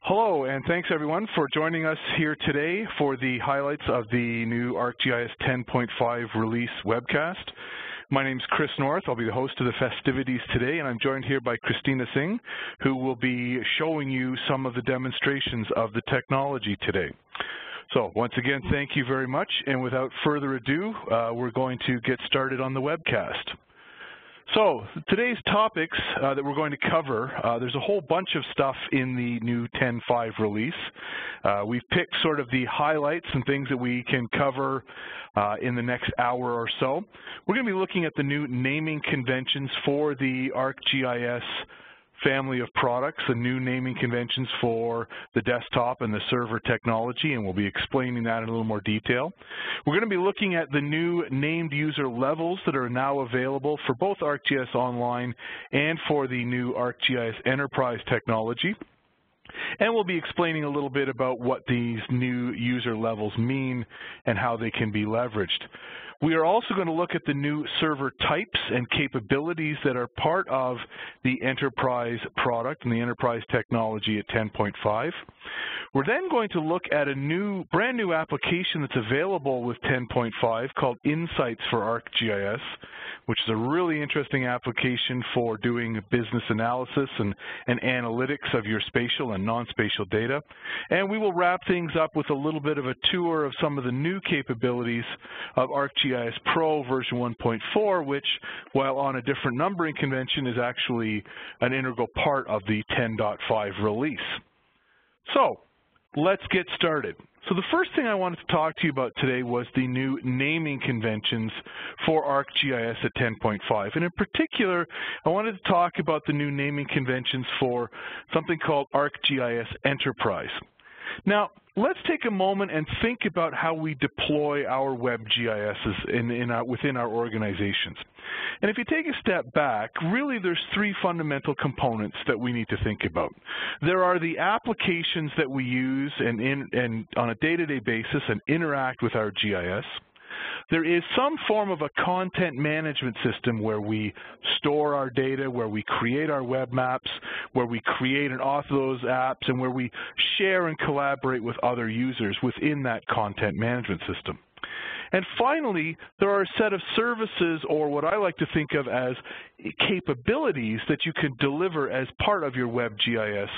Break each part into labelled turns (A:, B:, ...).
A: Hello, and thanks everyone for joining us here today for the highlights of the new ArcGIS 10.5 release webcast. My name is Chris North. I'll be the host of the festivities today, and I'm joined here by Christina Singh, who will be showing you some of the demonstrations of the technology today. So once again, thank you very much, and without further ado, we're going to get started on the webcast. So today's topics that we're going to cover, there's a whole bunch of stuff in the new 10.5 release. We've picked sort of the highlights and things that we can cover in the next hour or so. We're going to be looking at the new naming conventions for the ArcGIS family of products, the new naming conventions for the desktop and the server technology, and we'll be explaining that in a little more detail. We're going to be looking at the new named user levels that are now available for both ArcGIS Online and for the new ArcGIS Enterprise technology. And we'll be explaining a little bit about what these new user levels mean and how they can be leveraged. We are also going to look at the new server types and capabilities that are part of the enterprise product and the enterprise technology at 10.5. We're then going to look at a brand new application that's available with 10.5 called Insights for ArcGIS, which is a really interesting application for doing business analysis and analytics of your spatial and non-spatial data. And we will wrap things up with a little bit of a tour of some of the new capabilities of ArcGIS Pro version 1.4, which, while on a different numbering convention, is actually an integral part of the 10.5 release. So let's get started. So the first thing I wanted to talk to you about today was the new naming conventions for ArcGIS at 10.5. And in particular, I wanted to talk about the new naming conventions for something called ArcGIS Enterprise. Now, let's take a moment and think about how we deploy our WebGISs within our organizations. And if you take a step back, really there's three fundamental components that we need to think about. There are the applications that we use and on a day-to-day basis and interact with our GIS. There is some form of a content management system where we store our data, where we create our web maps, where we create and author those apps, and where we share and collaborate with other users within that content management system. And finally, there are a set of services, or what I like to think of as capabilities, that you can deliver as part of your WebGIS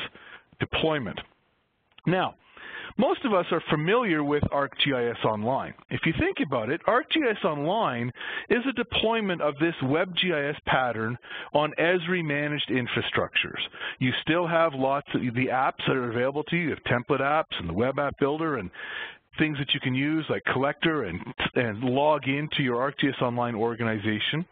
A: deployment. Now, most of us are familiar with ArcGIS Online. If you think about it, ArcGIS Online is a deployment of this WebGIS pattern on Esri-managed infrastructures. You still have lots of the apps that are available to you. You have template apps and the web app builder and things that you can use like Collector and log into your ArcGIS Online organization.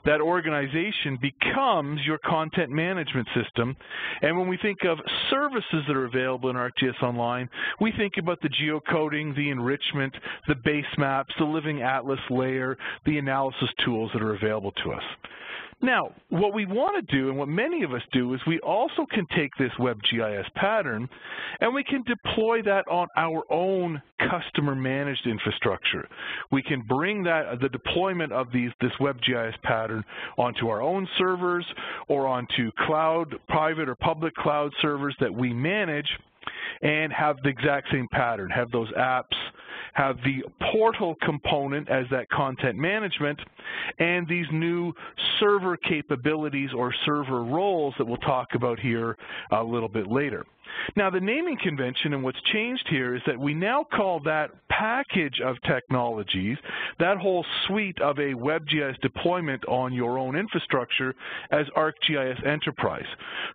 A: That organization becomes your content management system. And when we think of services that are available in ArcGIS Online, we think about the geocoding, the enrichment, the base maps, the living atlas layer, the analysis tools that are available to us. Now, what we want to do, and what many of us do, is we also can take this WebGIS pattern and we can deploy that on our own customer-managed infrastructure. We can bring the deployment of this WebGIS pattern onto our own servers or onto private or public cloud servers that we manage, and have the exact same pattern, have those apps, have the portal component as that content management, and these new server capabilities or server roles that we'll talk about here a little bit later. Now, the naming convention and what's changed here is that we now call that package of technologies, that whole suite of a WebGIS deployment on your own infrastructure, as ArcGIS Enterprise.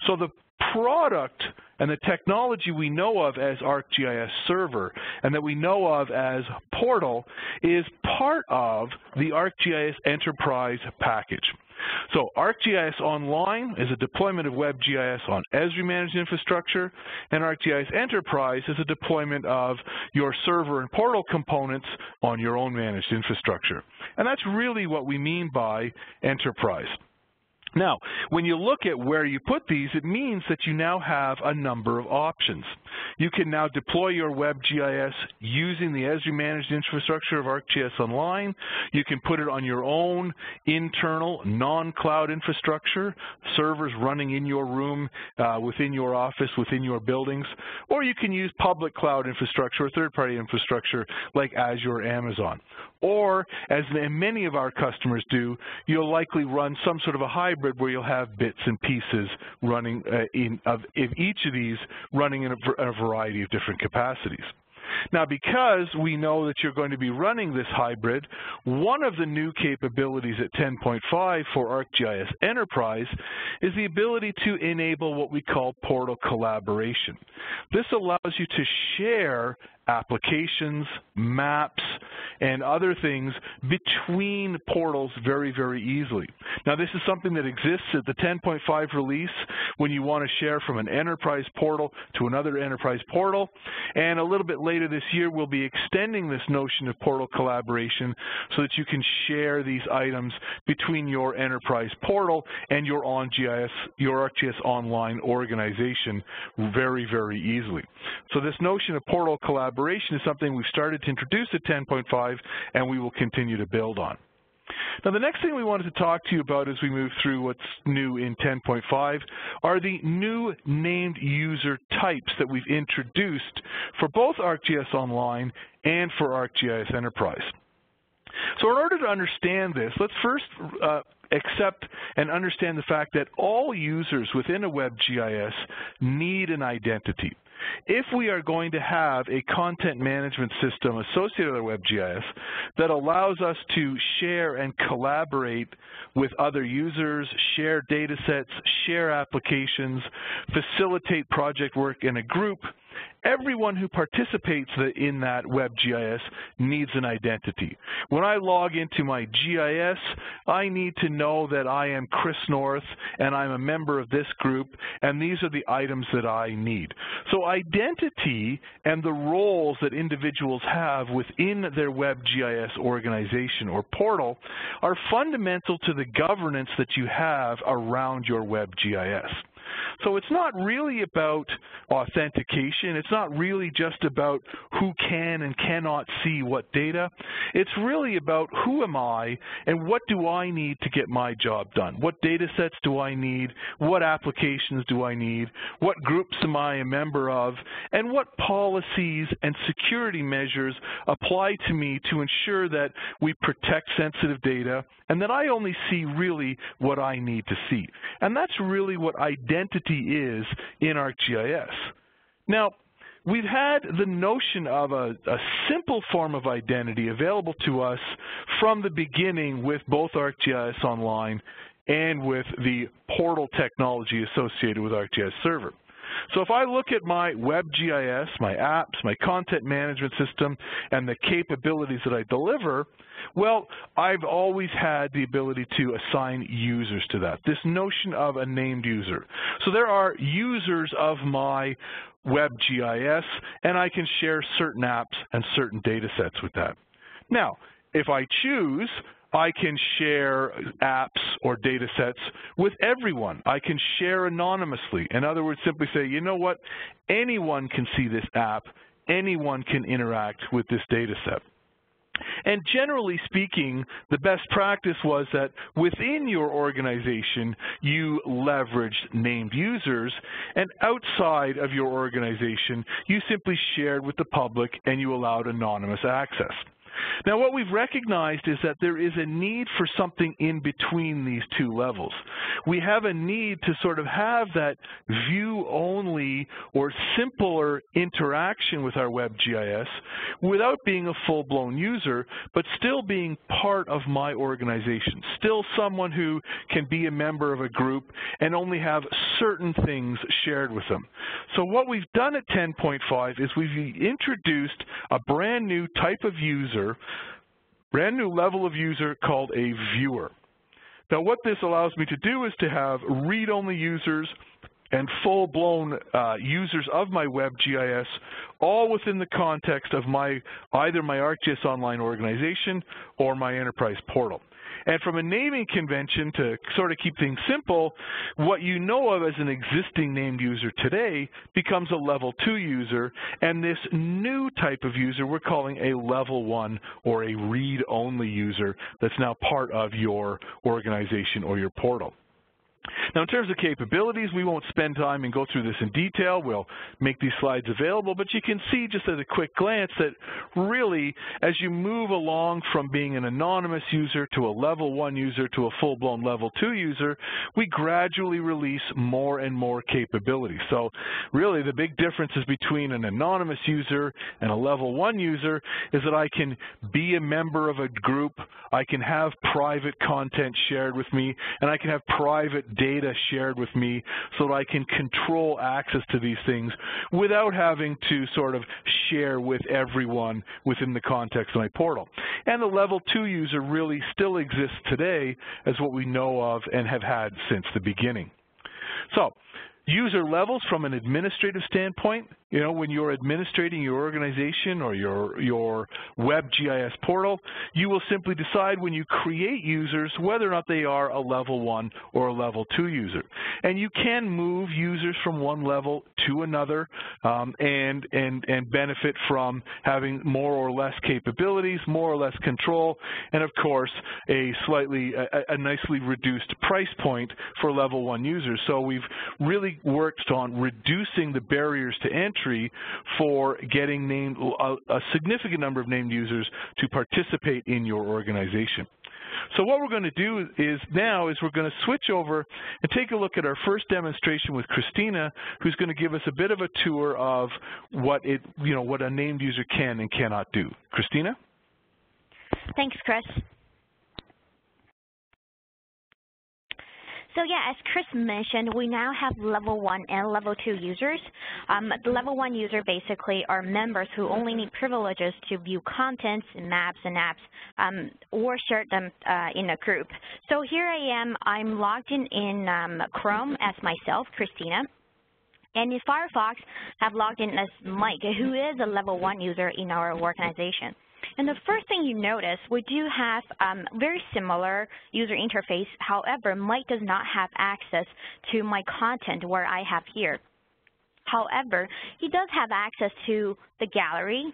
A: So the product and the technology we know of as ArcGIS Server and that we know of as Portal is part of the ArcGIS Enterprise package. So ArcGIS Online is a deployment of WebGIS on Esri-managed infrastructure, and ArcGIS Enterprise is a deployment of your server and portal components on your own managed infrastructure. And that's really what we mean by enterprise. Now, when you look at where you put these, it means that you now have a number of options. You can now deploy your WebGIS using the Esri managed infrastructure of ArcGIS Online. You can put it on your own internal non-cloud infrastructure, servers running in your room, within your office, within your buildings, or you can use public cloud infrastructure or third-party infrastructure like Azure or Amazon. Or, as many of our customers do, you'll likely run some sort of a hybrid where you'll have bits and pieces running of each of these running in a variety of different capacities. Now, because we know that you're going to be running this hybrid, one of the new capabilities at 10.5 for ArcGIS Enterprise is the ability to enable what we call portal collaboration. This allows you to share applications, maps, and other things between portals very, very easily. Now, this is something that exists at the 10.5 release when you want to share from an enterprise portal to another enterprise portal. And a little bit later this year, we'll be extending this notion of portal collaboration so that you can share these items between your enterprise portal and your ArcGIS Online organization very, very easily. So this notion of portal collaboration is something we've started to introduce at 10.5 and we will continue to build on. Now, the next thing we wanted to talk to you about as we move through what's new in 10.5 are the new named user types that we've introduced for both ArcGIS Online and for ArcGIS Enterprise. So in order to understand this, let's first accept and understand the fact that all users within a WebGIS need an identity. If we are going to have a content management system associated with our WebGIS that allows us to share and collaborate with other users, share data sets, share applications, facilitate project work in a group, everyone who participates in that WebGIS needs an identity. When I log into my GIS, I need to know that I am Chris North and I'm a member of this group, and these are the items that I need. So identity and the roles that individuals have within their WebGIS organization or portal are fundamental to the governance that you have around your WebGIS. So it's not really about authentication. It's not really just about who can and cannot see what data. It's really about who am I and what do I need to get my job done? What data sets do I need? What applications do I need? What groups am I a member of? And what policies and security measures apply to me to ensure that we protect sensitive data and that I only see really what I need to see. And that's really what identity is in ArcGIS. Now, we've had the notion of a simple form of identity available to us from the beginning with both ArcGIS Online and with the portal technology associated with ArcGIS Server. So if I look at my WebGIS, my apps, my content management system, and the capabilities that I deliver, well, I've always had the ability to assign users to that, this notion of a named user. So there are users of my WebGIS, and I can share certain apps and certain data sets with that. Now, if I choose, I can share apps or data sets with everyone. I can share anonymously. In other words, simply say, you know what, anyone can see this app, anyone can interact with this data set. And generally speaking, the best practice was that within your organization, you leveraged named users, and outside of your organization, you simply shared with the public and you allowed anonymous access. Now, what we've recognized is that there is a need for something in between these two levels. We have a need to sort of have that view-only or simpler interaction with our WebGIS without being a full-blown user, but still being part of my organization, still someone who can be a member of a group and only have certain things shared with them. So what we've done at 10.5 is we've introduced a brand new type of user, brand new level of user called a viewer. Now what this allows me to do is to have read-only users and full-blown users of my WebGIS all within the context of either my ArcGIS Online organization or my enterprise portal. And from a naming convention, to sort of keep things simple, what you know of as an existing named user today becomes a level 2 user, and this new type of user we're calling a level 1 or a read-only user that's now part of your organization or your portal. Now, in terms of capabilities, we won't spend time and go through this in detail. We'll make these slides available, but you can see just at a quick glance that really, as you move along from being an anonymous user to a level 1 user to a full-blown level 2 user, we gradually release more and more capabilities. So really, the big differences between an anonymous user and a level 1 user is that I can be a member of a group, I can have private content shared with me, and I can have private data shared with me so that I can control access to these things without having to sort of share with everyone within the context of my portal. And the level 2 user really still exists today as what we know of and have had since the beginning. So, user levels from an administrative standpoint, you know, when you're administrating your organization or your web GIS portal, you will simply decide when you create users whether or not they are a level 1 or a level 2 user. And you can move users from one level to another and benefit from having more or less capabilities, more or less control, and of course a nicely reduced price point for level 1 users. So we've really worked on reducing the barriers to entry for getting a significant number of named users to participate in your organization. So what we're going to do now is we're going to switch over and take a look at our first demonstration with Christina, who's going to give us a bit of a tour of what a named user can and cannot do. Christina?
B: Thanks, Chris. So yeah, as Chris mentioned, we now have level 1 and level 2 users. The level 1 user basically are members who only need privileges to view contents, maps, and apps, or share them in a group. So here I am. I'm logged in Chrome as myself, Christina. And in Firefox, I've logged in as Mike, who is a level 1 user in our organization. And the first thing you notice, we do have very similar user interface. However, Mike does not have access to my content where I have here. However, he does have access to the gallery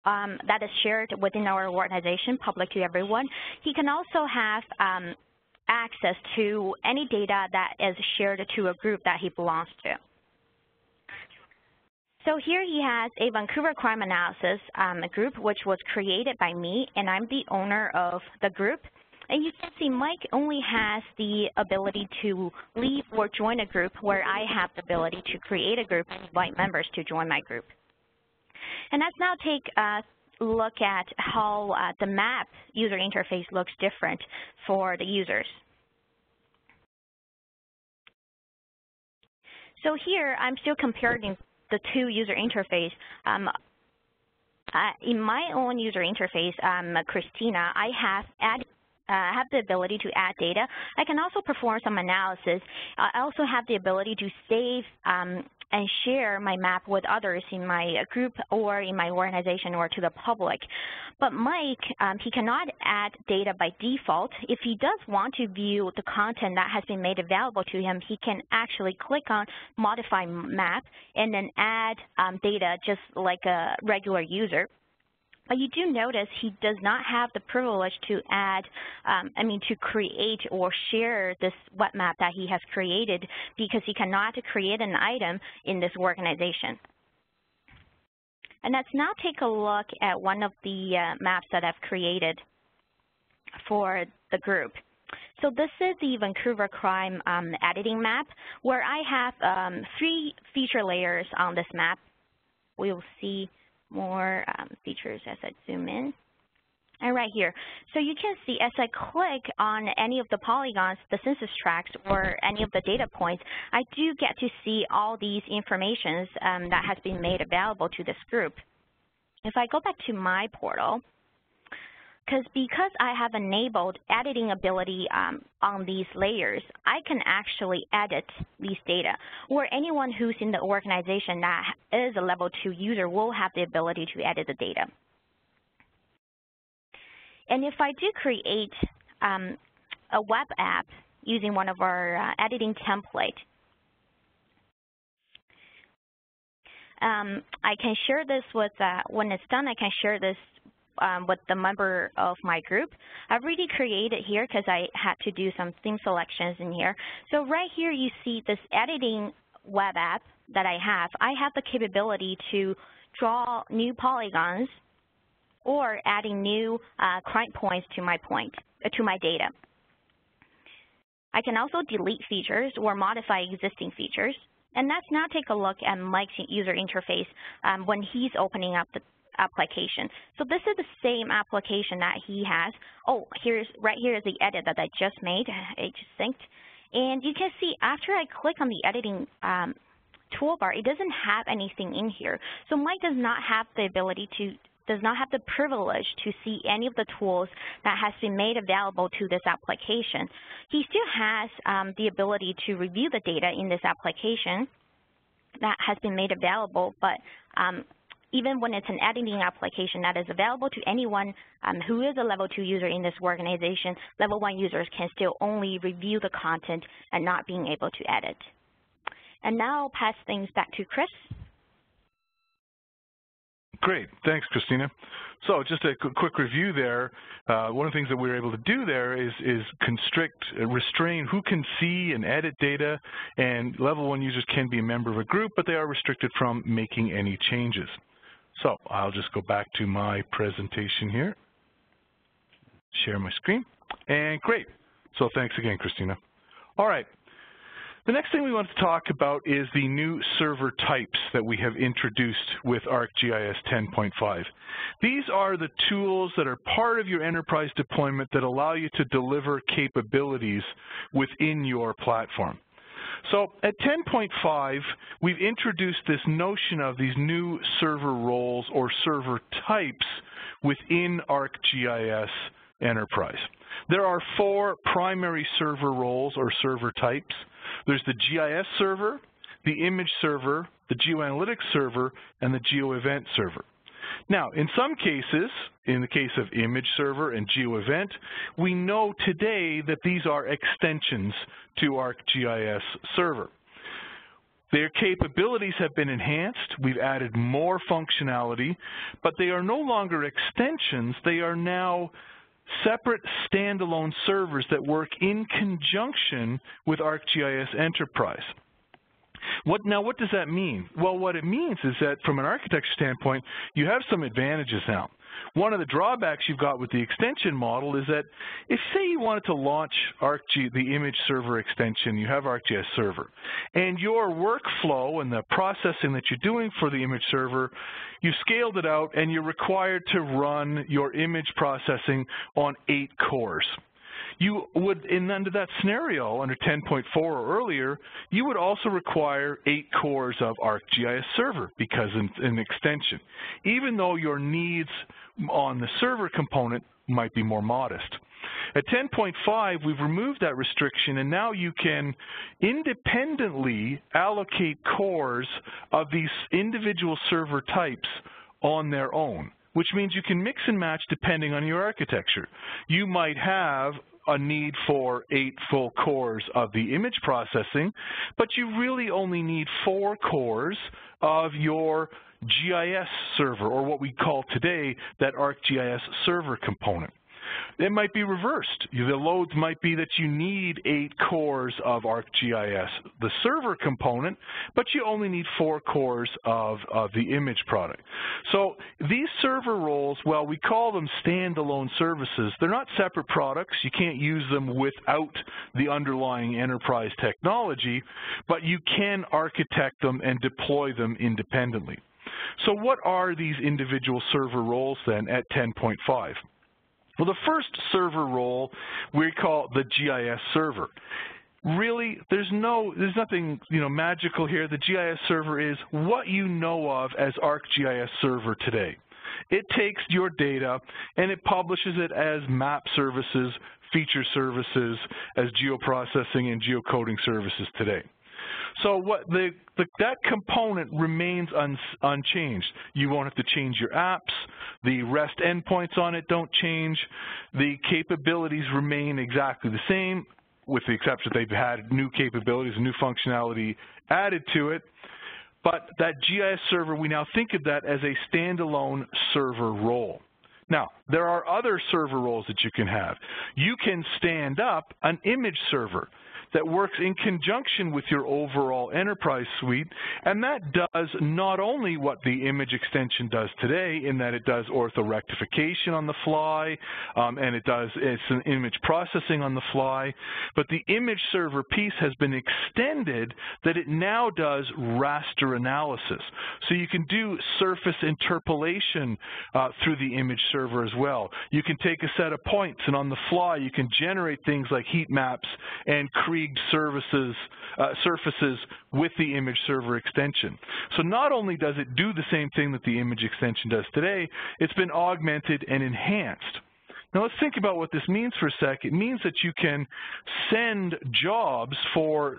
B: that is shared within our organization, public to everyone. He can also have access to any data that is shared to a group that he belongs to. So here he has a Vancouver crime analysis group, which was created by me, and I'm the owner of the group. And you can see Mike only has the ability to leave or join a group, where I have the ability to create a group and invite members to join my group. And let's now take a look at how the map user interface looks different for the users. So here I'm still comparing the two user interface. In my own user interface, Christina, I have the ability to add data. I can also perform some analysis. I also have the ability to save and share my map with others in my group or in my organization or to the public. But Mike, he cannot add data by default. If he does want to view the content that has been made available to him, he can actually click on Modify Map and then add data just like a regular user. But you do notice he does not have the privilege to add, to create or share this web map that he has created, because he cannot create an item in this organization. And let's now take a look at one of the maps that I've created for the group. So this is the Vancouver crime editing map, where I have 3 feature layers on this map. We will see more features as I zoom in. And right here, so you can see as I click on any of the polygons, the census tracts, or any of the data points, I do get to see all these informations that has been made available to this group. If I go back to my portal, because I have enabled editing ability on these layers, I can actually edit these data, or anyone who's in the organization that is a level 2 user will have the ability to edit the data. And if I do create a web app using one of our editing template, I can share this with, when it's done, I can share this with the member of my group. I've already created here because I had to do some theme selections in here. So right here you see this editing web app that I have. I have the capability to draw new polygons or adding new crime points to my data. I can also delete features or modify existing features. And let's now take a look at Mike's user interface when he's opening up the application. So this is the same application that he has. Oh, right here is the edit that I just made. It just synced. And you can see after I click on the editing toolbar, it doesn't have anything in here. So Mike does not have the privilege to see any of the tools that has been made available to this application. He still has the ability to review the data in this application that has been made available, but even when it's an editing application that is available to anyone who is a Level 2 user in this organization, Level 1 users can still only review the content and not being able to edit. And now I'll pass things back to Chris.
A: Great, thanks, Christina. So just a quick review there. One of the things that we were able to do there is restrain who can see and edit data, and Level 1 users can be a member of a group, but they are restricted from making any changes. So I'll just go back to my presentation here, share my screen, and great. So thanks again, Christina. All right. The next thing we want to talk about is the new server types that we have introduced with ArcGIS 10.5. These are the tools that are part of your enterprise deployment that allow you to deliver capabilities within your platform. So at 10.5, we've introduced this notion of these new server roles or server types within ArcGIS Enterprise. There are 4 primary server roles or server types. There's the GIS server, the image server, the geoanalytics server, and the geoevent server. Now, in some cases, in the case of image server and geoevent, we know today that these are extensions to ArcGIS server. Their capabilities have been enhanced. We've added more functionality, but they are no longer extensions. They are now separate standalone servers that work in conjunction with ArcGIS Enterprise. What does that mean? Well, what it means is that from an architecture standpoint, you have some advantages now. One of the drawbacks you've got with the extension model is that if, say, you wanted to launch the image server extension, you have ArcGIS server, and your workflow and the processing that you're doing for the image server, you've scaled it out and you're required to run your image processing on 8 cores. You would, under that scenario, under 10.4 or earlier, you would also require 8 cores of ArcGIS server because an extension, even though your needs on the server component might be more modest. At 10.5, we've removed that restriction, and now you can independently allocate cores of these individual server types on their own, which means you can mix and match depending on your architecture. You might have a need for 8 full cores of the image processing, but you really only need 4 cores of your GIS server, or what we call today that ArcGIS server component. It might be reversed. The loads might be that you need 8 cores of ArcGIS, the server component, but you only need 4 cores of the image product. So these server roles, well, we call them standalone services. They're not separate products. You can't use them without the underlying enterprise technology, but you can architect them and deploy them independently. So what are these individual server roles then at 10.5? Well, the first server role we call the GIS server. Really, there's nothing magical here. The GIS server is what you know of as ArcGIS server today. It takes your data and it publishes it as map services, feature services, as geoprocessing and geocoding services today. So what that component remains unchanged. You won't have to change your apps. The REST endpoints on it don't change. The capabilities remain exactly the same, with the exception that they've had new capabilities and new functionality added to it. But that GIS server, we now think of that as a standalone server role. Now, there are other server roles that you can have. You can stand up an image server that works in conjunction with your overall enterprise suite, and that does not only what the image extension does today, in that it does orthorectification on the fly, and it's an image processing on the fly, but the image server piece has been extended that it now does raster analysis. So you can do surface interpolation through the image server as well. You can take a set of points, and on the fly you can generate things like heat maps and create surfaces with the image server extension. So not only does it do the same thing that the image extension does today, it's been augmented and enhanced. Now let's think about what this means for a sec. It means that you can send jobs for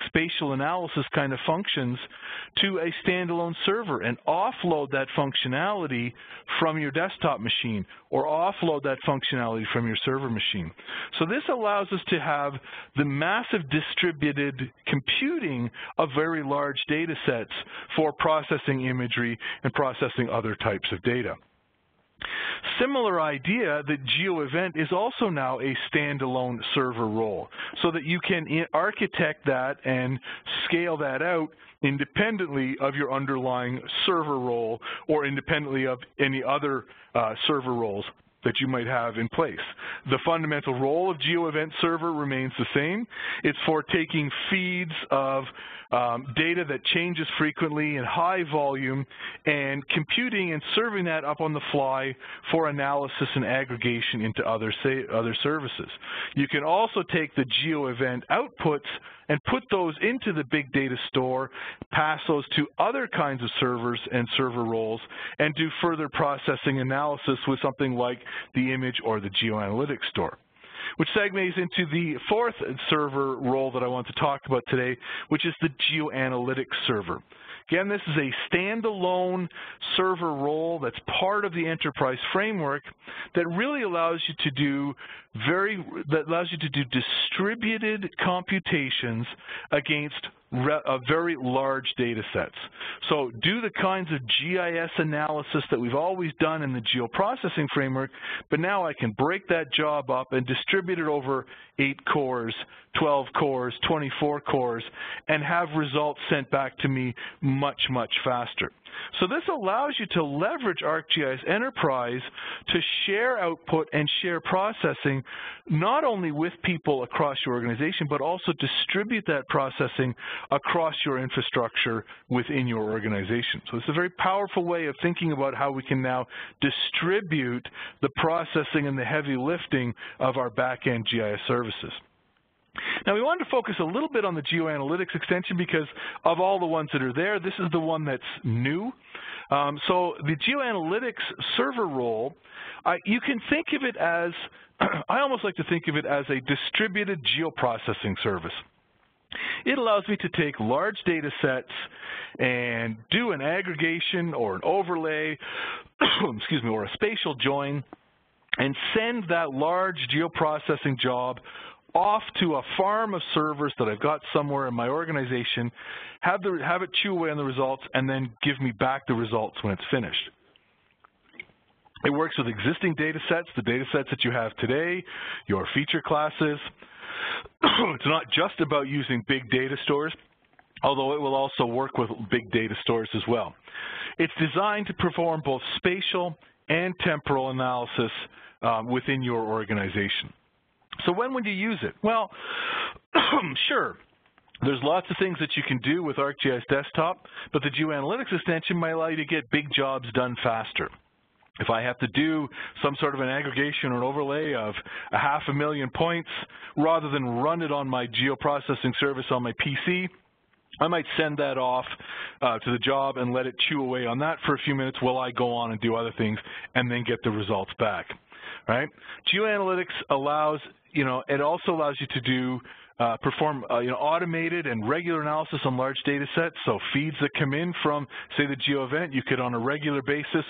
A: spatial analysis kind of functions to a standalone server and offload that functionality from your desktop machine or offload that functionality from your server machine. So this allows us to have the massive distributed computing of very large data sets for processing imagery and processing other types of data. Similar idea that GeoEvent is also now a standalone server role, so that you can architect that and scale that out independently of your underlying server role or independently of any other server roles that you might have in place. The fundamental role of GeoEvent server remains the same. It's for taking feeds of data that changes frequently in high volume and computing and serving that up on the fly for analysis and aggregation into other services. You can also take the GeoEvent outputs and put those into the big data store, pass those to other kinds of servers and server roles, and do further processing analysis with something like the image or the geoanalytics store. Which segues into the fourth server role that I want to talk about today, which is the geoanalytics server. Again, this is a standalone server role that's part of the enterprise framework that really allows you to do distributed computations against very large data sets. So do the kinds of GIS analysis that we've always done in the geoprocessing framework, but now I can break that job up and distribute it over 8 cores, 12 cores, 24 cores, and have results sent back to me much, much faster. So this allows you to leverage ArcGIS Enterprise to share output and share processing, not only with people across your organization, but also distribute that processing across your infrastructure within your organization. So it's a very powerful way of thinking about how we can now distribute the processing and the heavy lifting of our back-end GIS services. Now, we wanted to focus a little bit on the geoanalytics extension because of all the ones that are there, this is the one that's new. So the geoanalytics server role, you can think of it as, I almost like to think of it as a distributed geoprocessing service. It allows me to take large data sets and do an aggregation or an overlay, excuse me, or a spatial join, and send that large geoprocessing job off to a farm of servers that I've got somewhere in my organization, have it chew away on the results, and then give me back the results when it's finished. It works with existing data sets, the data sets that you have today, your feature classes. It's not just about using big data stores, although it will also work with big data stores as well. It's designed to perform both spatial and temporal analysis within your organization. So when would you use it? Well, sure, there's lots of things that you can do with ArcGIS Desktop, but the geoanalytics extension might allow you to get big jobs done faster. If I have to do some sort of an aggregation or an overlay of 500,000 points, rather than run it on my geoprocessing service on my PC, I might send that off to the job and let it chew away on that for a few minutes while I go on and do other things and then get the results back. Right? Geoanalytics allows, it also allows you to do perform automated and regular analysis on large data sets. So feeds that come in from, say, the geo event, you could on a regular basis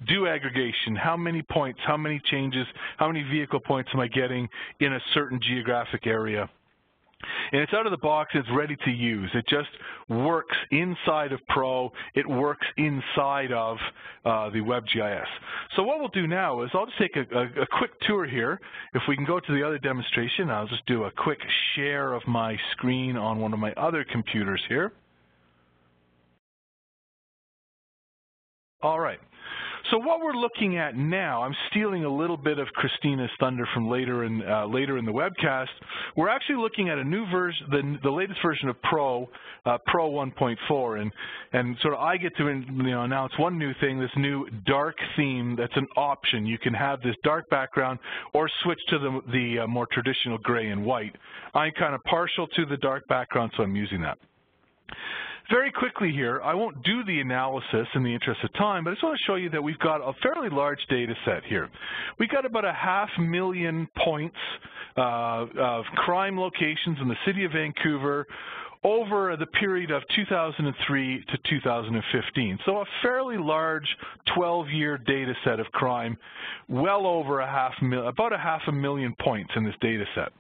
A: do aggregation. How many points, how many changes, how many vehicle points am I getting in a certain geographic area? And it's out of the box, it's ready to use. It just works inside of Pro, it works inside of the WebGIS. So what we'll do now is I'll just take a quick tour here. If we can go to the other demonstration, I'll just do a quick share of my screen on one of my other computers here. All right. So what we're looking at now, I'm stealing a little bit of Christina's thunder from later in the webcast. We're actually looking at a new version, the latest version of Pro 1.4, and sort of I get to announce one new thing, this new dark theme. That's an option. You can have this dark background or switch to the more traditional gray and white. I'm kind of partial to the dark background, so I'm using that. Very quickly here, I won't do the analysis in the interest of time, but I just want to show you that we've got a fairly large data set here. We've got about 500,000 points of crime locations in the city of Vancouver over the period of 2003 to 2015. So a fairly large 12-year data set of crime, well over about 500,000 points in this data set.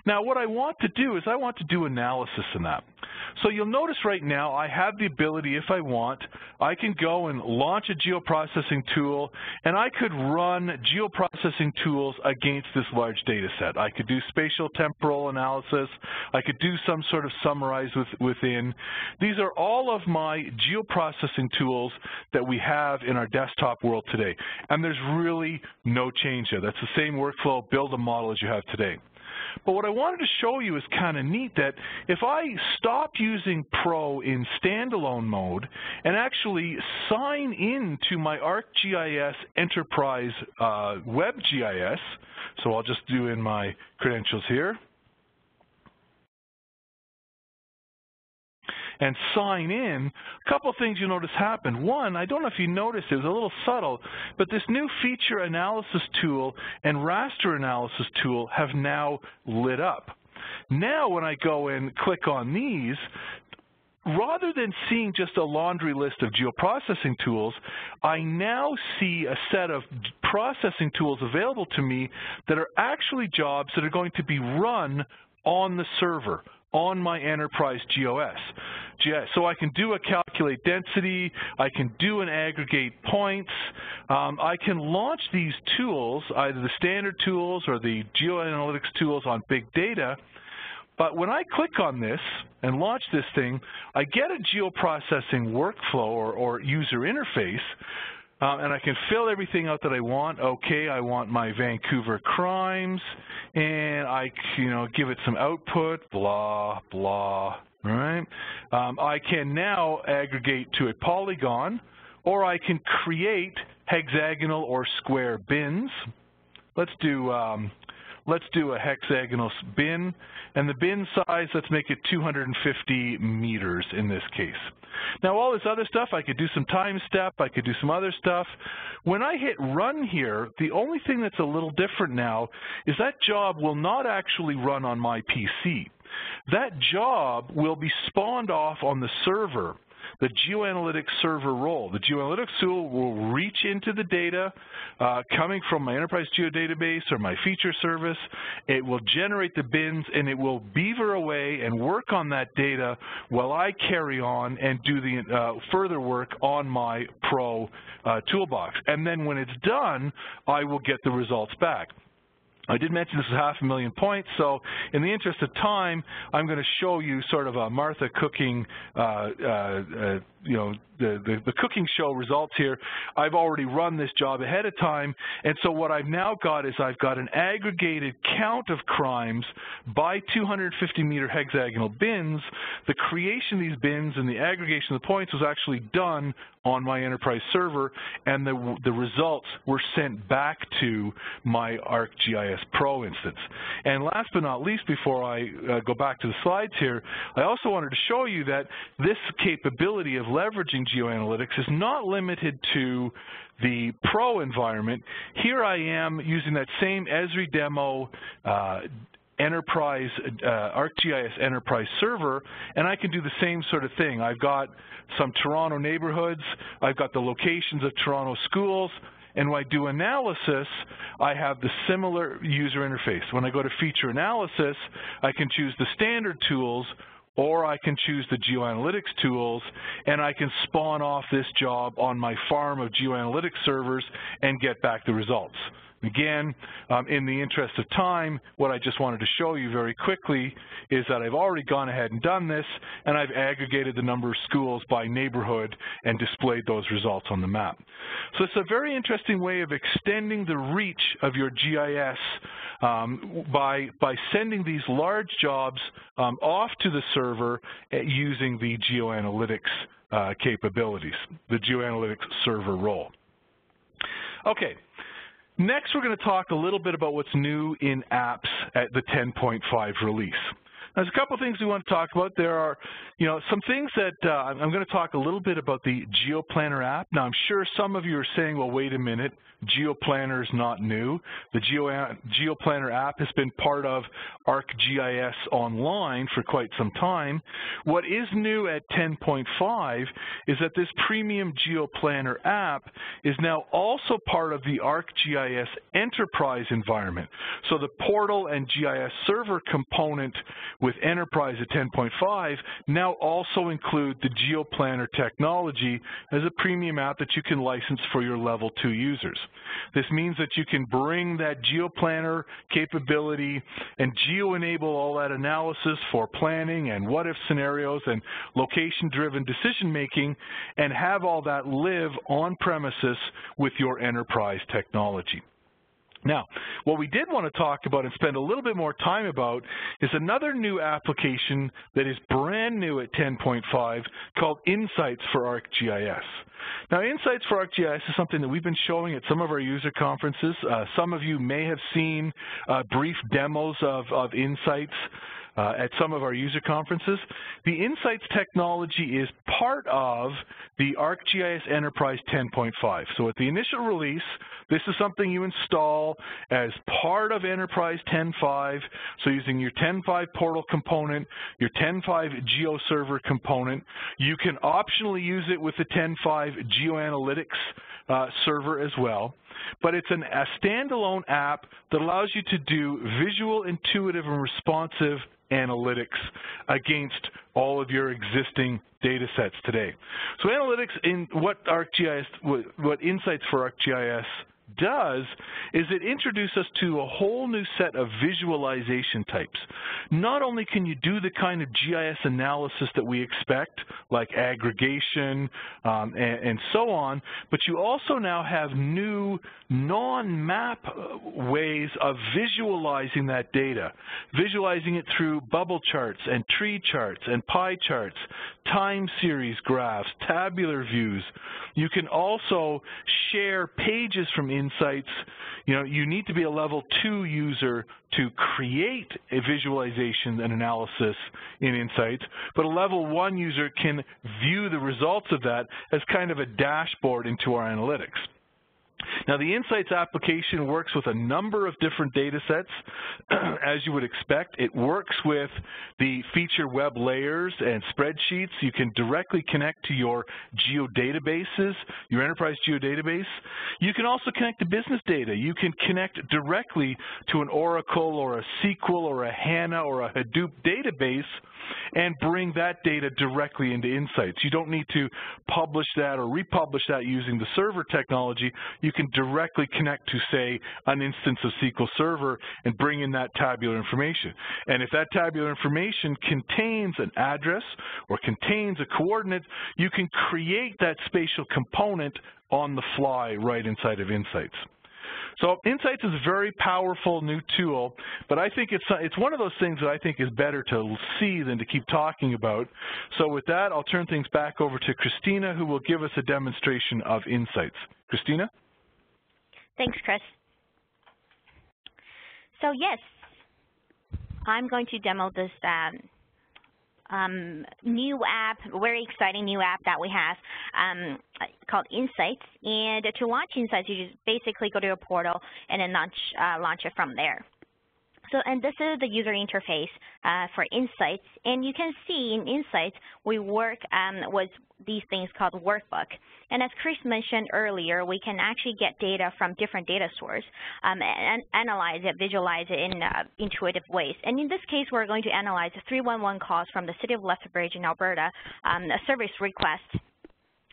A: Now, what I want to do is I want to do analysis in that. So you'll notice right now I have the ability, if I want, I can go and launch a geoprocessing tool, and I could run geoprocessing tools against this large data set. I could do spatial temporal analysis. I could do some sort of summarize within. These are all of my geoprocessing tools that we have in our desktop world today. And there's really no change there. That's the same workflow, build a model as you have today. But what I wanted to show you is kind of neat that if I stop using Pro in standalone mode and actually sign in to my ArcGIS Enterprise WebGIS, so I'll just do in my credentials here, and sign in, a couple things you'll notice happen. One, I don't know if you noticed, it was a little subtle, but this new feature analysis tool and raster analysis tool have now lit up. Now when I go and click on these, rather than seeing just a laundry list of geoprocessing tools, I now see a set of processing tools available to me that are actually jobs that are going to be run on the server, on my enterprise GIS. So I can do a calculate density, I can do an aggregate points, I can launch these tools, either the standard tools or the geoanalytics tools on big data. But when I click on this and launch this thing, I get a geoprocessing workflow or user interface, and I can fill everything out that I want. Okay, I want my Vancouver crimes, and I, give it some output, blah, blah, all right? I can now aggregate to a polygon, or I can create hexagonal or square bins. Let's do a hexagonal bin, and the bin size, let's make it 250 meters in this case. Now all this other stuff, I could do some time step, I could do some other stuff. When I hit run here, the only thing that's a little different now is that job will not actually run on my PC. That job will be spawned off on the server, the geoanalytics server role. The geoanalytics tool will reach into the data coming from my enterprise geodatabase or my feature service. It will generate the bins, and it will beaver away and work on that data while I carry on and do the further work on my Pro toolbox. And then when it's done, I will get the results back. I did mention this is 500,000 points, so in the interest of time, I'm going to show you sort of a Martha cooking, the cooking show results here. I've already run this job ahead of time, and so what I've now got is I've got an aggregated count of crimes by 250-meter hexagonal bins. The creation of these bins and the aggregation of the points was actually done on my enterprise server, and the results were sent back to my ArcGIS Pro instance. And last but not least, before I go back to the slides here, I also wanted to show you that this capability of leveraging geoanalytics is not limited to the Pro environment. Here I am using that same Esri demo Enterprise, ArcGIS Enterprise server, and I can do the same sort of thing. I've got some Toronto neighborhoods, I've got the locations of Toronto schools, and when I do analysis, I have the similar user interface. When I go to feature analysis, I can choose the standard tools, or I can choose the geoanalytics tools, and I can spawn off this job on my farm of geoanalytics servers and get back the results. Again, in the interest of time, what I just wanted to show you very quickly is that I've already gone ahead and done this, and I've aggregated the number of schools by neighborhood and displayed those results on the map. So it's a very interesting way of extending the reach of your GIS by sending these large jobs off to the server using the geoanalytics capabilities, the geoanalytics server role. Okay. Next, we're going to talk a little bit about what's new in apps at the 10.5 release. There's a couple of things we want to talk about. There are, some things that I'm going to talk a little bit about the GeoPlanner app. Now, I'm sure some of you are saying, well, wait a minute, GeoPlanner is not new. The GeoPlanner app has been part of ArcGIS Online for quite some time. What is new at 10.5 is that this premium GeoPlanner app is now also part of the ArcGIS Enterprise environment. So the portal and GIS server component with Enterprise at 10.5 now also include the GeoPlanner technology as a premium app that you can license for your level 2 users. This means that you can bring that GeoPlanner capability and geo-enable all that analysis for planning and what-if scenarios and location-driven decision-making and have all that live on premises with your enterprise technology. Now, what we did want to talk about and spend a little bit more time about is another new application that is brand new at 10.5 called Insights for ArcGIS. Now, Insights for ArcGIS is something that we've been showing at some of our user conferences. Some of you may have seen brief demos of Insights at some of our user conferences. The Insights technology is part of the ArcGIS Enterprise 10.5. So at the initial release, this is something you install as part of Enterprise 10.5. So using your 10.5 portal component, your 10.5 GeoServer component, you can optionally use it with the 10.5 GeoAnalytics server as well. But it's a standalone app that allows you to do visual, intuitive, and responsive analytics against all of your existing data sets today. So analytics in what Insights for ArcGIS does is it introduces us to a whole new set of visualization types. Not only can you do the kind of GIS analysis that we expect, like aggregation and so on, but you also now have new non-map ways of visualizing that data, visualizing it through bubble charts and tree charts and pie charts, time series graphs, tabular views. You can also share pages from Insights. You need to be a level 2 user to create a visualization and analysis in Insights, but a level 1 user can view the results of that as kind of a dashboard into our analytics. Now, the Insights application works with a number of different data sets. As you would expect, it works with the feature web layers and spreadsheets. You can directly connect to your geodatabases, your enterprise geodatabase. You can also connect to business data. You can connect directly to an Oracle or a SQL or a HANA or a Hadoop database and bring that data directly into Insights. You don't need to publish that or republish that using the server technology. You can directly connect to, say, an instance of SQL Server and bring in that tabular information. And if that tabular information contains an address or contains a coordinate, you can create that spatial component on the fly right inside of Insights. So Insights is a very powerful new tool, but I think it's one of those things that I think is better to see than to keep talking about. So with that, I'll turn things back over to Christina, who will give us a demonstration of Insights. Christina?
B: Thanks, Chris. So yes, I'm going to demo this new app, very exciting new app that we have called Insights. And to launch Insights, you just basically go to a portal and then launch it from there. And this is the user interface for Insights. And you can see in Insights, we work with these things called workbook. And as Chris mentioned earlier, we can actually get data from different data sources and analyze it, visualize it in intuitive ways. And in this case, we're going to analyze 311 calls from the city of Lethbridge in Alberta, a service request.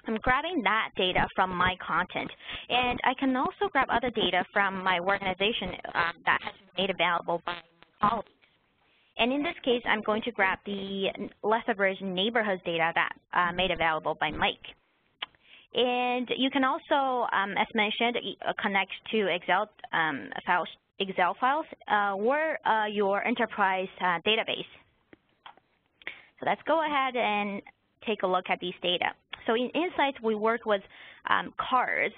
B: I'm grabbing that data from my content. And I can also grab other data from my organization that has been made available by my colleagues. And in this case, I'm going to grab the Lethbridge neighborhoods data that made available by Mike. And you can also, as mentioned, connect to Excel files or your enterprise database. So let's go ahead and take a look at these data. So in Insights, we work with cars.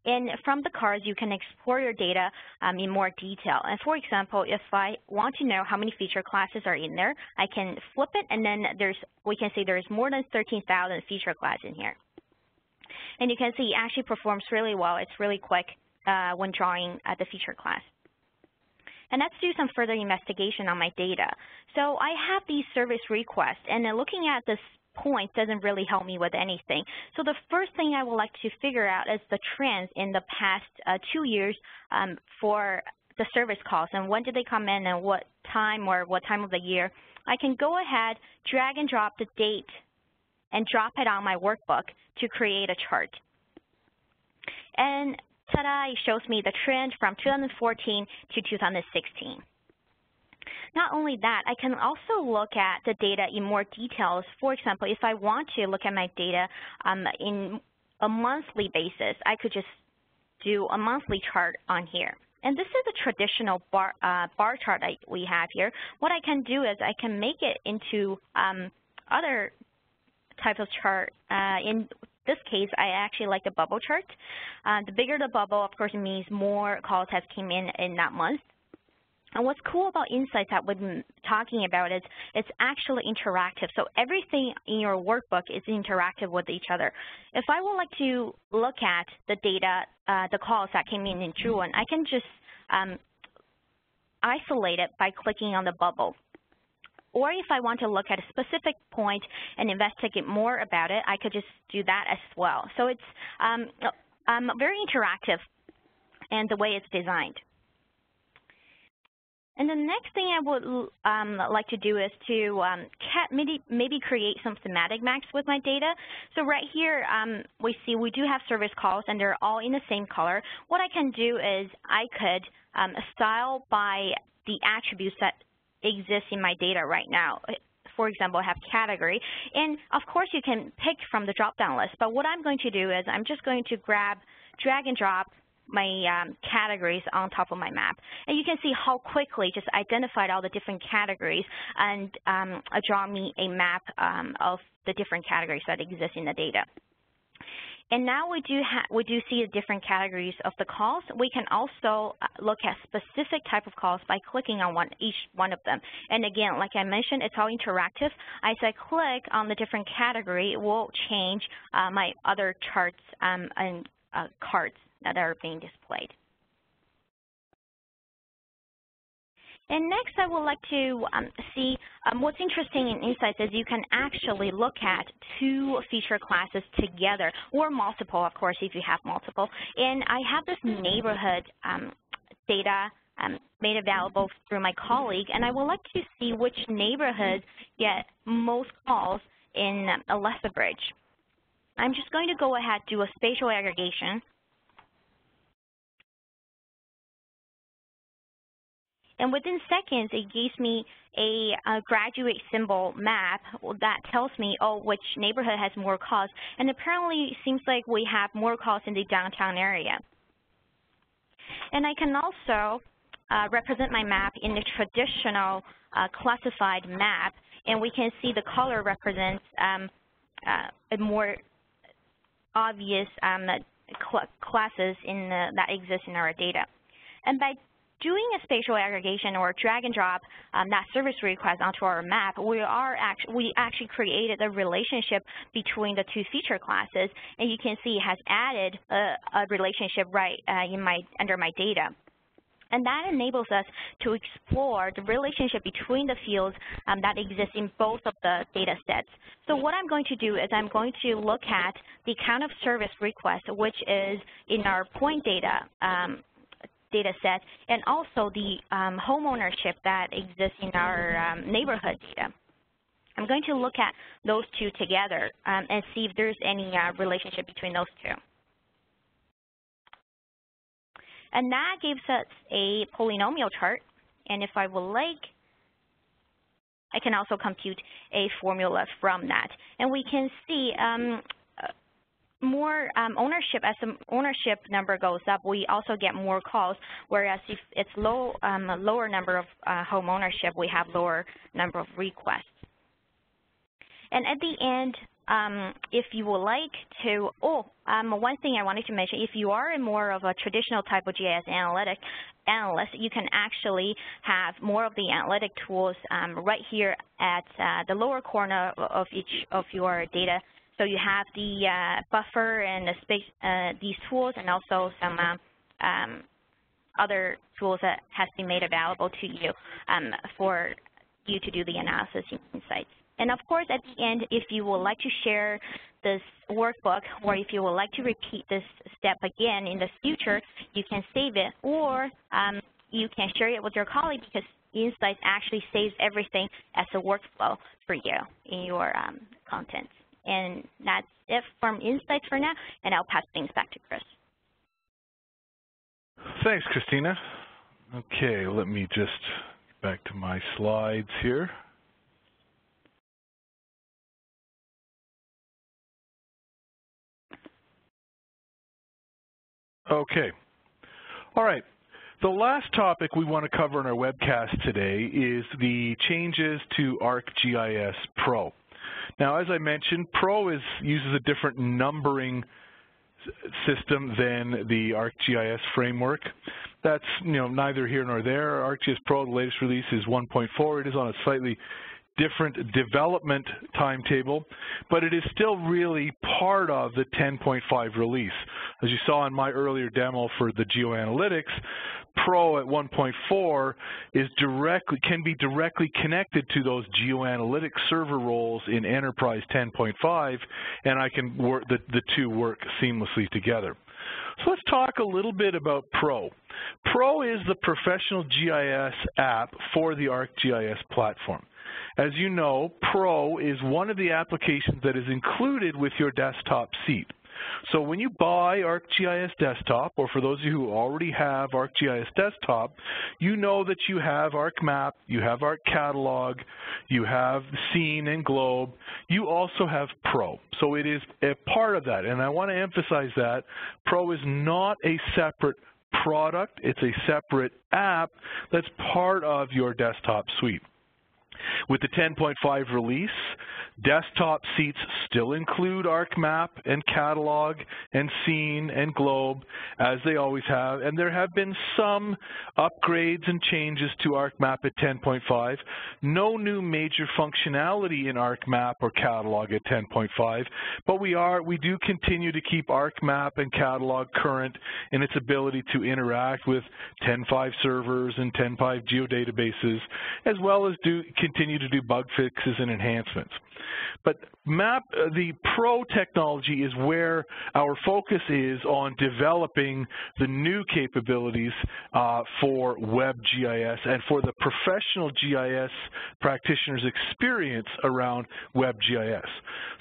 B: And from the cars, you can explore your data in more detail. And for example, if I want to know how many feature classes are in there, I can flip it, and then we can see there's more than 13,000 feature classes in here. And you can see it actually performs really well. It's really quick when drawing the feature class. And let's do some further investigation on my data. So I have these service requests, and then looking at this point doesn't really help me with anything. So the first thing I would like to figure out is the trends in the past 2 years for the service calls, and when did they come in and what time or what time of the year. I can go ahead, drag and drop the date, and drop it on my workbook to create a chart. And ta-da, it shows me the trend from 2014 to 2016. Not only that, I can also look at the data in more details. For example, if I want to look at my data in a monthly basis, I could just do a monthly chart on here. And this is a traditional bar chart that we have here. What I can do is I can make it into other type of chart. In this case, I actually like the bubble chart. The bigger the bubble, of course, it means more calls have came in that month. And what's cool about Insights that we're talking about is it's actually interactive. So everything in your workbook is interactive with each other. If I would like to look at the data, the calls that came in June, I can just isolate it by clicking on the bubble. Or if I want to look at a specific point and investigate more about it, I could just do that as well. So it's very interactive in the way it's designed. And the next thing I would like to do is to maybe create some thematic maps with my data. So right here, we see we do have service calls, and they're all in the same color. What I can do is I could style by the attributes that exist in my data right now. For example, I have category. And of course, you can pick from the drop-down list. But what I'm going to do is I'm just going to drag and drop my categories on top of my map. And you can see how quickly just identified all the different categories and draw me a map of the different categories that exist in the data. And now we do see the different categories of the calls. We can also look at specific type of calls by clicking on each one of them. And again, like I mentioned, it's all interactive. As I click on the different category, it will change my other charts and cards that are being displayed. And next, I would like to see what's interesting in Insights is you can actually look at two feature classes together, or multiple, of course, if you have multiple. And I have this neighborhood data made available through my colleague, and I would like to see which neighborhoods get most calls in Lethbridge. I'm just going to go ahead and do a spatial aggregation. And within seconds, it gives me a graduate symbol map that tells me, oh, which neighborhood has more calls. And apparently, it seems like we have more calls in the downtown area. And I can also represent my map in the traditional classified map. And we can see the color represents a more obvious classes that exist in our data. And by doing a spatial aggregation or drag and drop that service request onto our map, we actually created a relationship between the two feature classes, and you can see it has added a relationship right under my data. And that enables us to explore the relationship between the fields that exist in both of the data sets. So what I'm going to do is I'm going to look at the account of service request, which is in our point data data set, and also the home ownership that exists in our neighborhood data. I'm going to look at those two together and see if there's any relationship between those two. And that gives us a polynomial chart, and if I would like, I can also compute a formula from that. And we can see more ownership, as the ownership number goes up, we also get more calls, whereas if it's a lower number of home ownership, we have lower number of requests. And at the end, if you would like to, one thing I wanted to mention, if you are more of a traditional type of GIS analyst, you can actually have more of the analytic tools right here at the lower corner of each of your data. So you have the buffer and the space, these tools, and also some other tools that has been made available to you for you to do the analysis insights. And of course, at the end, if you would like to share this workbook, or if you would like to repeat this step again in the future, you can save it, or you can share it with your colleague, because Insights actually saves everything as a workflow for you in your content. And that's it from Insights for now, and I'll pass things back to Chris.
A: Thanks, Christina. Okay, let me just get back to my slides here. Okay. All right. The last topic we want to cover in our webcast today is the changes to ArcGIS Pro. Now, as I mentioned, Pro uses a different numbering system than the ArcGIS framework. That's neither here nor there. ArcGIS Pro, the latest release, is 1.4. It is on a slightly different development timetable, but it is still really part of the 10.5 release. As you saw in my earlier demo for the geoanalytics, Pro at 1.4 can be directly connected to those geoanalytic server roles in Enterprise 10.5, and I can work the two work seamlessly together. So let's talk a little bit about Pro. Pro is the professional GIS app for the ArcGIS platform. As you know, Pro is one of the applications that is included with your desktop seat. So when you buy ArcGIS Desktop, or for those of you who already have ArcGIS Desktop, you know that you have ArcMap, you have ArcCatalog, you have Scene and Globe. You also have Pro. So it is a part of that. And I want to emphasize that Pro is not a separate product. It's a separate app that's part of your desktop suite. With the 10.5 release, desktop seats still include ArcMap and Catalog and Scene and Globe, as they always have, and there have been some upgrades and changes to ArcMap at 10.5. No new major functionality in ArcMap or Catalog at 10.5, but we do continue to keep ArcMap and Catalog current in its ability to interact with 10.5 servers and 10.5 geodatabases, as well as continue to do bug fixes and enhancements. But the Pro technology is where our focus is on developing the new capabilities for WebGIS and for the professional GIS practitioners' experience around WebGIS.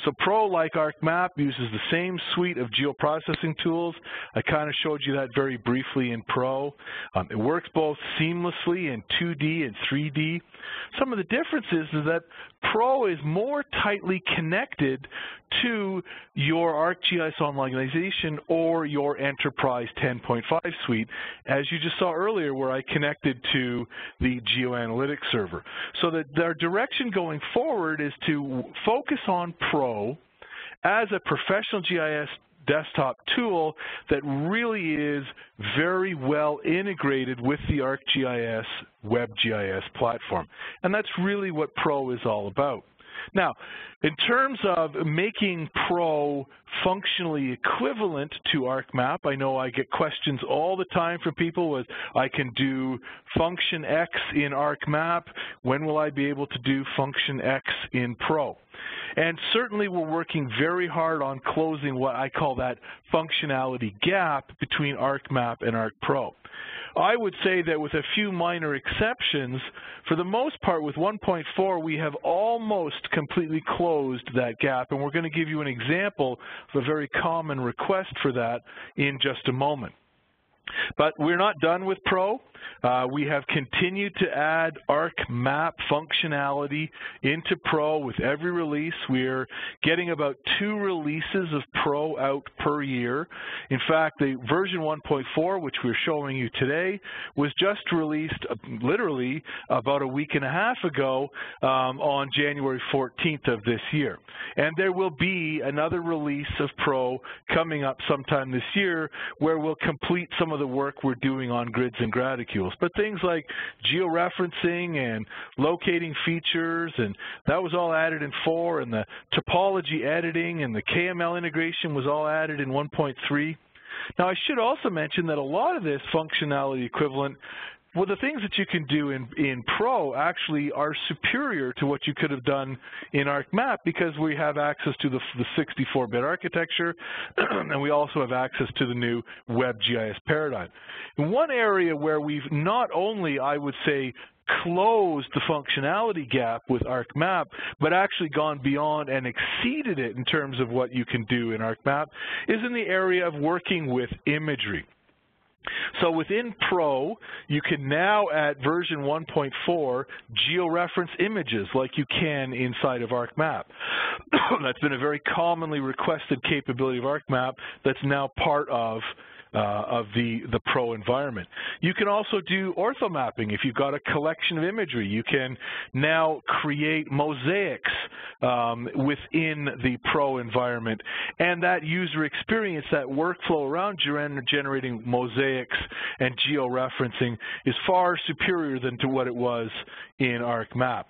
A: So Pro, like ArcMap, uses the same suite of geoprocessing tools. I kind of showed you that very briefly in Pro. It works both seamlessly in 2D and 3D. Some of the differences is that Pro is more tightly connected to your ArcGIS Online or your Enterprise 10.5 suite, as you just saw earlier where I connected to the geoanalytics server. So that our direction going forward is to focus on Pro as a professional GIS desktop tool that really is very well integrated with the ArcGIS WebGIS platform. And that's really what Pro is all about. Now, in terms of making Pro functionally equivalent to ArcMap, I know I get questions all the time from people with, I can do function X in ArcMap, when will I be able to do function X in Pro? And certainly we're working very hard on closing what I call that functionality gap between ArcMap and ArcPro. I would say that with a few minor exceptions, for the most part with 1.4 we have almost completely closed that gap, and we're going to give you an example of a very common request for that in just a moment. But we're not done with Pro. We have continued to add ArcMap functionality into Pro with every release. We're getting about 2 releases of Pro out per year. In fact, the version 1.4, which we're showing you today, was just released literally about a week and a half ago on January 14th of this year. And there will be another release of Pro coming up sometime this year where we'll complete some of the work we're doing on grids and graticules. But things like georeferencing and locating features, and that was all added in 4, and the topology editing and the KML integration was all added in 1.3. Now, I should also mention that a lot of this functionality equivalent, well, the things that you can do in Pro actually are superior to what you could have done in ArcMap because we have access to the 64-bit architecture and we also have access to the new WebGIS paradigm. In one area where we've not only, I would say, closed the functionality gap with ArcMap, but actually gone beyond and exceeded it in terms of what you can do in ArcMap, is in the area of working with imagery. So within Pro, you can now, at version 1.4, georeference images like you can inside of ArcMap. That's been a very commonly requested capability of ArcMap that's now part of the Pro environment. You can also do orthomapping. If you've got a collection of imagery, you can now create mosaics within the Pro environment. And that user experience, that workflow around generating mosaics and georeferencing is far superior than to what it was in ArcMap.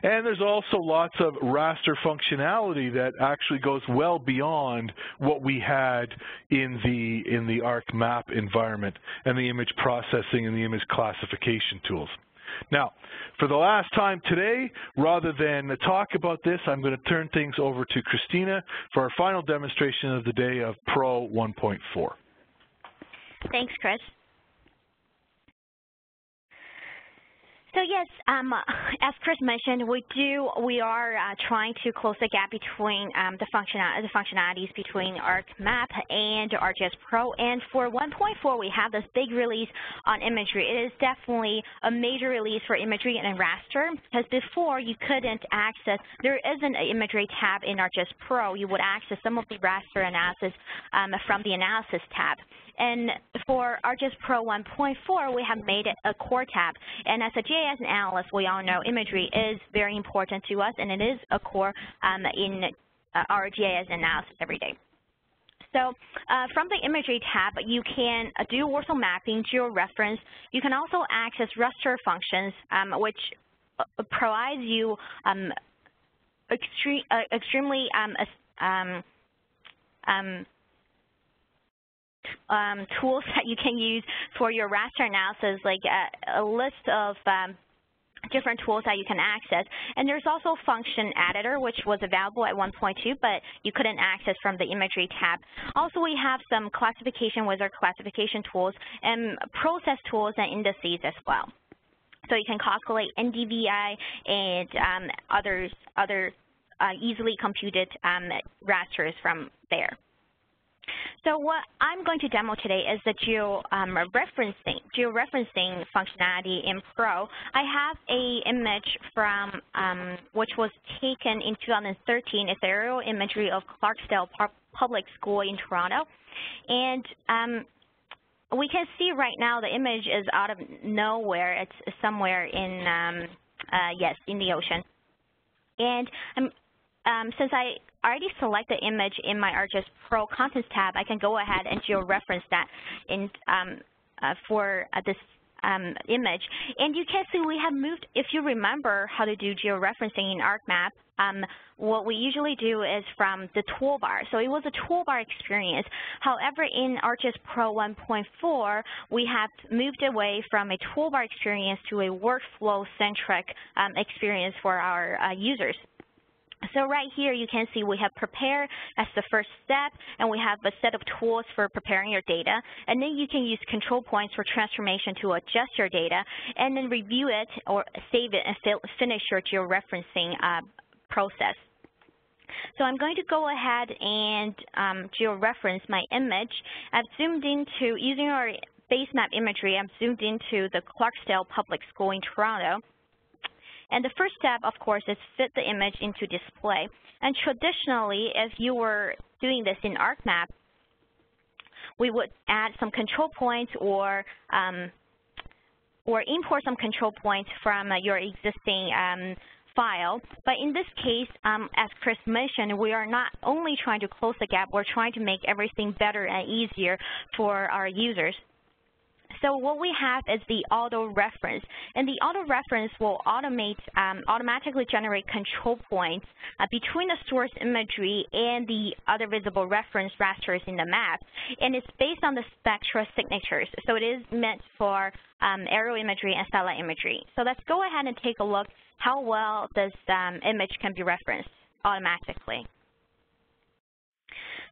A: And there's also lots of raster functionality that actually goes well beyond what we had in the ArcMap environment and the image processing and the image classification tools. Now, for the last time today, rather than talk about this, I'm going to turn things over to Christina for our final demonstration of the day of Pro 1.4.
B: Thanks, Chris. So yes, as Chris mentioned, we are trying to close the gap between the functionalities between ArcMap and ArcGIS Pro. And for 1.4, we have this big release on imagery. It is definitely a major release for imagery and raster, because before you couldn't access, there isn't an imagery tab in ArcGIS Pro. You would access some of the raster analysis from the analysis tab. And for ArcGIS Pro 1.4, we have made it a core tab. And as a GIS analyst, we all know imagery is very important to us, and it is a core in our GIS analysis every day. So from the imagery tab, you can do ortho mapping, georeference. You can also access raster functions, which provides you extremely tools that you can use for your raster analysis, like a list of different tools that you can access. And there's also function editor, which was available at 1.2, but you couldn't access from the imagery tab. Also, we have some classification wizard classification tools and process tools and indices as well. So you can calculate NDVI and other easily computed rasters from there. So what I'm going to demo today is the georeferencing functionality in Pro. I have an image from which was taken in 2013. It's aerial imagery of Clarksdale Public School in Toronto, and we can see right now the image is out of nowhere. It's somewhere in in the ocean, and since I already select the image in my ArcGIS Pro Contents tab, I can go ahead and georeference that in, for this image. And you can see we have moved, if you remember how to do georeferencing in ArcMap, what we usually do is from the toolbar. So it was a toolbar experience. However, in ArcGIS Pro 1.4, we have moved away from a toolbar experience to a workflow-centric experience for our users. So right here, you can see we have prepare as the first step, and we have a set of tools for preparing your data. And then you can use control points for transformation to adjust your data, and then review it or save it and finish your georeferencing process. So I'm going to go ahead and georeference my image. I've zoomed into, using our base map imagery, I've zoomed into the Clarksdale Public School in Toronto. And the first step, of course, is fit the image into display. And traditionally, if you were doing this in ArcMap, we would add some control points or import some control points from your existing file. But in this case, as Chris mentioned, we are not only trying to close the gap, we're trying to make everything better and easier for our users. So what we have is the auto reference, and the auto reference will automatically generate control points between the source imagery and the other visible reference rasters in the map, and it's based on the spectral signatures. So it is meant for aerial imagery and satellite imagery. So let's go ahead and take a look how well this image can be referenced automatically.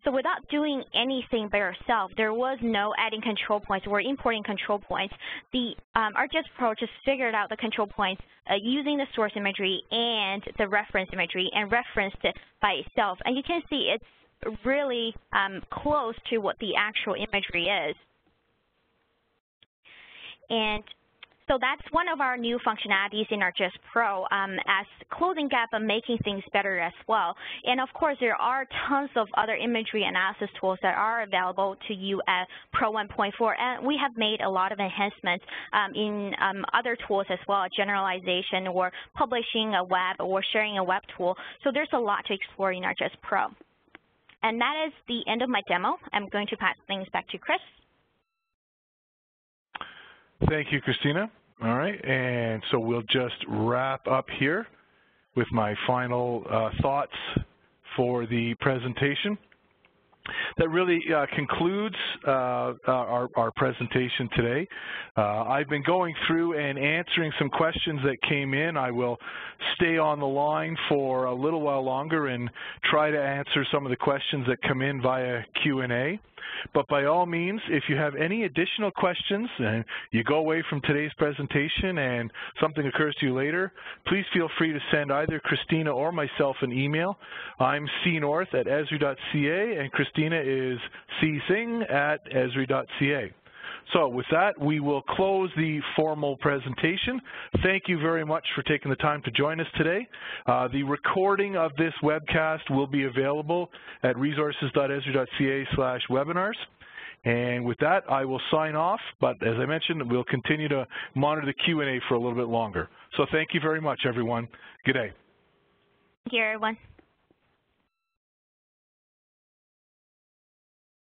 B: So without doing anything by yourself, there was no adding control points or importing control points. The ArcGIS Pro just figured out the control points using the source imagery and the reference imagery and referenced it by itself. And you can see it's really close to what the actual imagery is. And so that's one of our new functionalities in ArcGIS Pro as closing gap and making things better as well. And of course, there are tons of other imagery analysis tools that are available to you at Pro 1.4, and we have made a lot of enhancements in other tools as well, generalization or publishing a web or sharing a web tool. So there's a lot to explore in ArcGIS Pro. And that is the end of my demo. I'm going to pass things back to Chris.
A: Thank you, Christina. All right, and so we'll just wrap up here with my final thoughts for the presentation. That really concludes our presentation today. I've been going through and answering some questions that came in. I will stay on the line for a little while longer and try to answer some of the questions that come in via Q&A. But by all means, if you have any additional questions and you go away from today's presentation and something occurs to you later, please feel free to send either Christina or myself an email. I'm cnorth@esri.ca and Christina is csing@esri.ca. So with that, we will close the formal presentation. Thank you very much for taking the time to join us today. The recording of this webcast will be available at resources.esri.ca/webinars. And with that, I will sign off, but as I mentioned, we'll continue to monitor the Q&A for a little bit longer. So thank you very much, everyone. Good day.
B: Thank you, everyone.